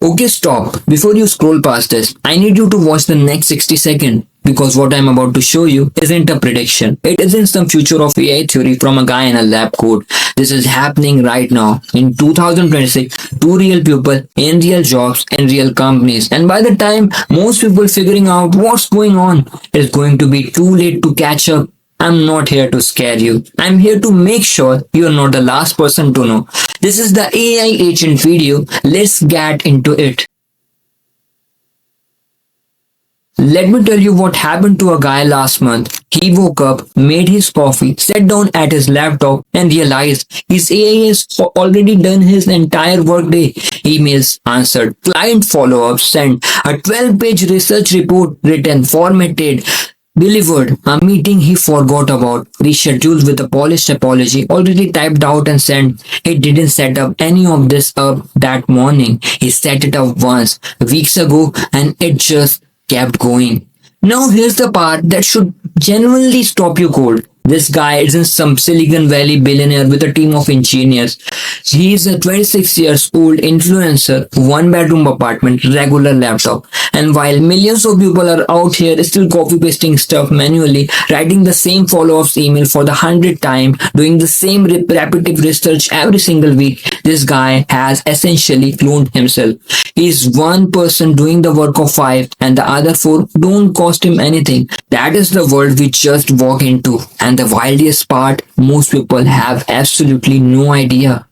Okay, stop. Before you scroll past this, I need you to watch the next 60 seconds because what I'm about to show you isn't a prediction. It isn't some future of AI theory from a guy in a lab coat. This is happening right now in 2026 to real people in real jobs and real companies. And by the time most people figuring out what's going on, it's going to be too late to catch up. I'm not here to scare you. I'm here to make sure you're not the last person to know. This is the AI agent video. Let's get into it. Let me tell you what happened to a guy last month. He woke up, made his coffee, sat down at his laptop and realized his AI has already done his entire workday. Emails answered, client follow-ups sent, a 12-page research report written, formatted, delivered, a meeting he forgot about, rescheduled with a polished apology, already typed out and sent. He didn't set up any of this up that morning. He set it up once, weeks ago, and it just kept going. Now here's the part that should genuinely stop you cold. This guy isn't some Silicon Valley billionaire with a team of engineers. He's a 26 years old influencer, one bedroom apartment, regular laptop. And while millions of people are out here still copy pasting stuff manually, writing the same follow-ups email for the 100th time, doing the same repetitive research every single week, this guy has essentially cloned himself. He's one person doing the work of five and the other four don't cost him anything. That is the world we just walk into. And the wildest part, most people have absolutely no idea.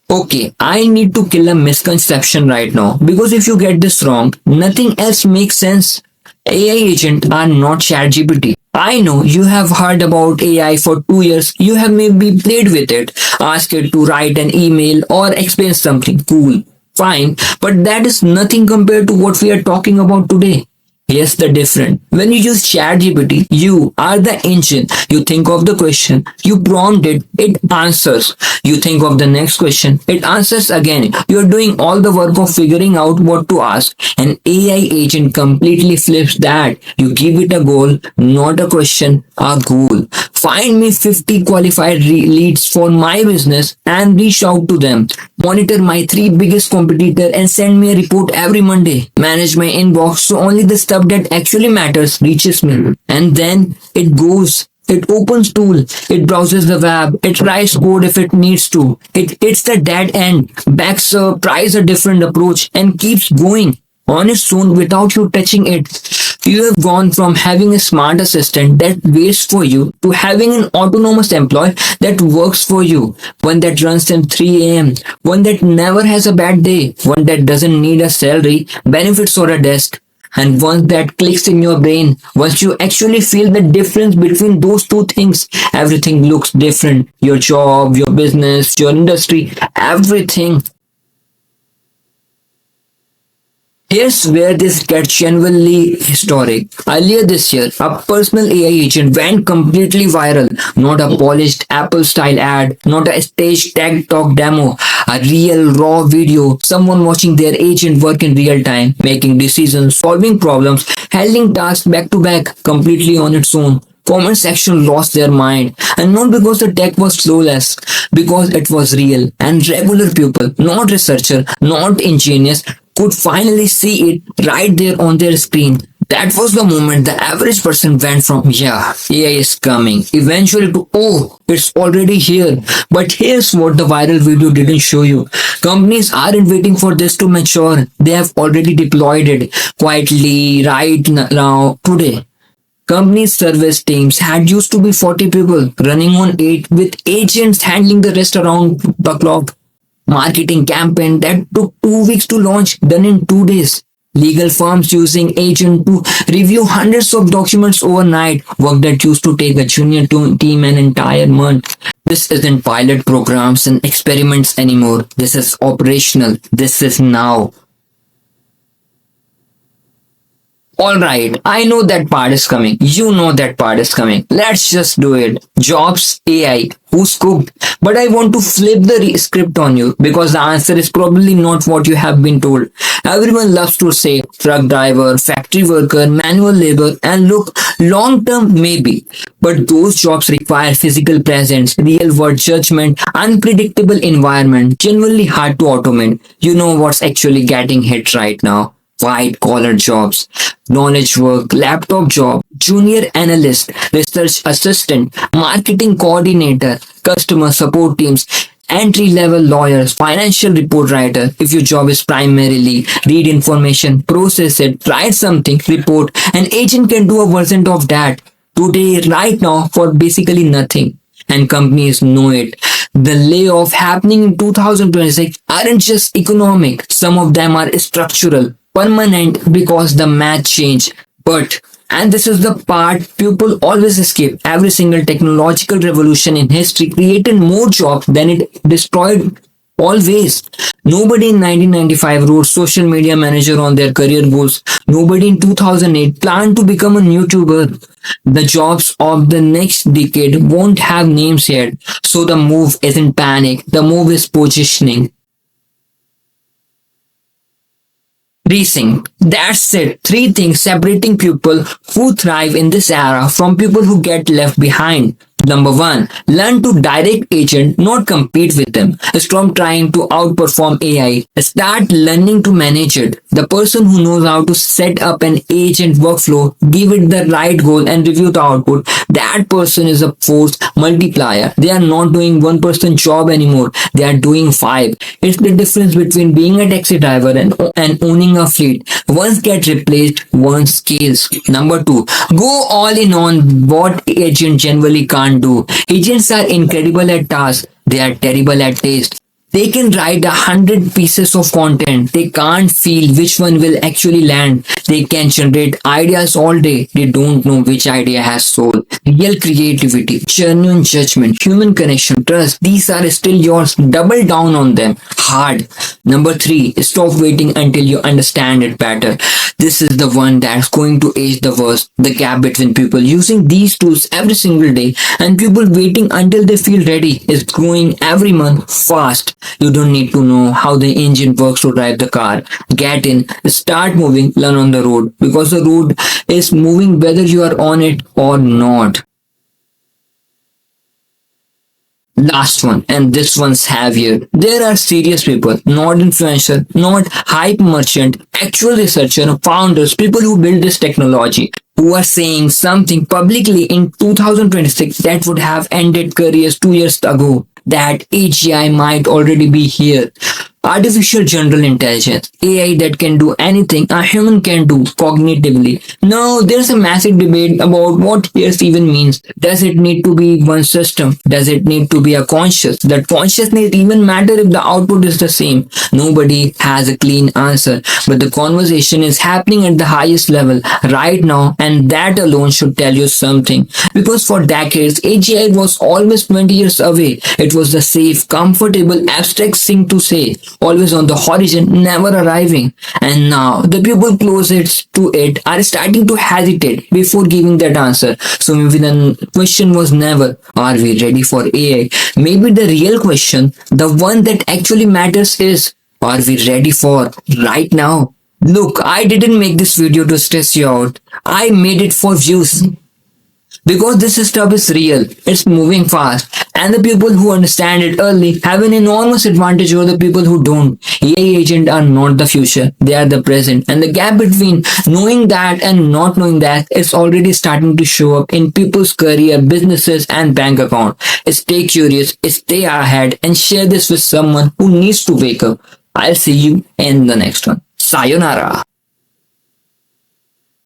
Okay, I need to kill a misconception right now because if you get this wrong, nothing else makes sense. AI agents are not ChatGPT. I know you have heard about AI for 2 years. You have maybe played with it, asked it to write an email or explain something cool. Fine, but that is nothing compared to what we are talking about today. Here's the difference. When you use ChatGPT, you are the engine. You think of the question, you prompt it, it answers. You think of the next question, it answers again. You're doing all the work of figuring out what to ask. An AI agent completely flips that. You give it a goal, not a question, a goal. Find me 50 qualified leads for my business and reach out to them. Monitor my three biggest competitors and send me a report every Monday. Manage my inbox so only the stuff that actually matters reaches me. And then it goes. It opens tool. It browses the web. It writes code if it needs to. It hits the dead end, backs up, tries a different approach, and keeps going on its own without you touching it. You have gone from having a smart assistant that waits for you to having an autonomous employee that works for you. One that runs till 3 a.m. One that never has a bad day. One that doesn't need a salary, benefits, or a desk. And once that clicks in your brain, once you actually feel the difference between those two things, everything looks different. Your job, your business, your industry, everything. Here's where this gets genuinely historic. Earlier this year, a personal AI agent went completely viral. Not a polished Apple-style ad, not a staged tech talk demo, a real raw video, someone watching their agent work in real time, making decisions, solving problems, handling tasks back to back, completely on its own. Comment section lost their mind, and not because the tech was flawless, because it was real and regular people, not researcher, not engineers, could finally see it right there on their screen. That was the moment the average person went from, yeah, AI is coming, eventually to, oh, it's already here. But here's what the viral video didn't show you. Companies aren't waiting for this to mature. They have already deployed it quietly right now, today. Companies' service teams had used to be 40 people running on 8 with agents handling the rest around the clock. Marketing campaign that took 2 weeks to launch, done in 2 days. Legal firms using agent to review hundreds of documents overnight, work that used to take a junior team an entire month. This isn't pilot programs and experiments anymore. This is operational. This is now. Alright, I know that part is coming. You know that part is coming. Let's just do it. Jobs, AI, who's cooked? But I want to flip the script on you because the answer is probably not what you have been told. Everyone loves to say truck driver, factory worker, manual labor, and look, long term maybe. But those jobs require physical presence, real world judgment, unpredictable environment, genuinely hard to automate. You know what's actually getting hit right now? White collar jobs, knowledge work, laptop job, junior analyst, research assistant, marketing coordinator, customer support teams, entry level lawyers, financial report writer. If your job is primarily read information, process it, write something, report, an agent can do a version of that today, right now, for basically nothing. And companies know it. The layoff happening in 2026 aren't just economic. Some of them are structural, permanent because the math changed. But, and this is the part people always escape, every single technological revolution in history created more jobs than it destroyed. Always. Nobody in 1995 wrote social media manager on their career goals. Nobody in 2008 planned to become a YouTuber. The jobs of the next decade won't have names yet. So the move isn't panic. The move is positioning. Racing. That's it. Three things separating people who thrive in this era from people who get left behind. Number one, learn to direct agent, not compete with them. Stop trying to outperform AI. Start learning to manage it. The person who knows how to set up an agent workflow, give it the right goal and review the output, that person is a force multiplier. They are not doing one person job anymore. They are doing five. It's the difference between being a taxi driver and owning a fleet. Once get replaced, one scales. Number two, go all in on what agent generally can't do. Agents are incredible at tasks. They are terrible at taste. They can write 100 pieces of content. They can't feel which one will actually land. They can generate ideas all day. They don't know which idea has soul. Real creativity, genuine judgment, human connection, trust. These are still yours. Double down on them. Hard. Number three, stop waiting until you understand it better. This is the one that's going to age the worst. The gap between people using these tools every single day and people waiting until they feel ready is growing every month fast. You don't need to know how the engine works to drive the car. Get in, start moving, learn on the road because the road is moving whether you are on it or not. Last one, and this one's heavier. There are serious people, not influencer, not hype merchant, actual researcher, founders, people who build this technology, who are saying something publicly in 2026 that would have ended careers 2 years ago. That AGI might already be here. Artificial general intelligence, AI that can do anything a human can do cognitively. Now, there's a massive debate about what this even means. Does it need to be one system? Does it need to be a conscious? That consciousness even matter if the output is the same? Nobody has a clean answer, but the conversation is happening at the highest level right now, and that alone should tell you something. Because for decades, AGI was always 20 years away. It was the safe, comfortable, abstract thing to say, always on the horizon, never arriving. And now the people closest to it are starting to hesitate before giving that answer. So maybe the question was never, are we ready for AI? Maybe the real question, the one that actually matters is, are we ready for right now? Look, I didn't make this video to stress you out. I made it for views. Because this stuff is real, it's moving fast, and the people who understand it early have an enormous advantage over the people who don't. AI agents are not the future, they are the present, and the gap between knowing that and not knowing that is already starting to show up in people's career, businesses, and bank account. Stay curious, stay ahead, and share this with someone who needs to wake up. I'll see you in the next one. Sayonara.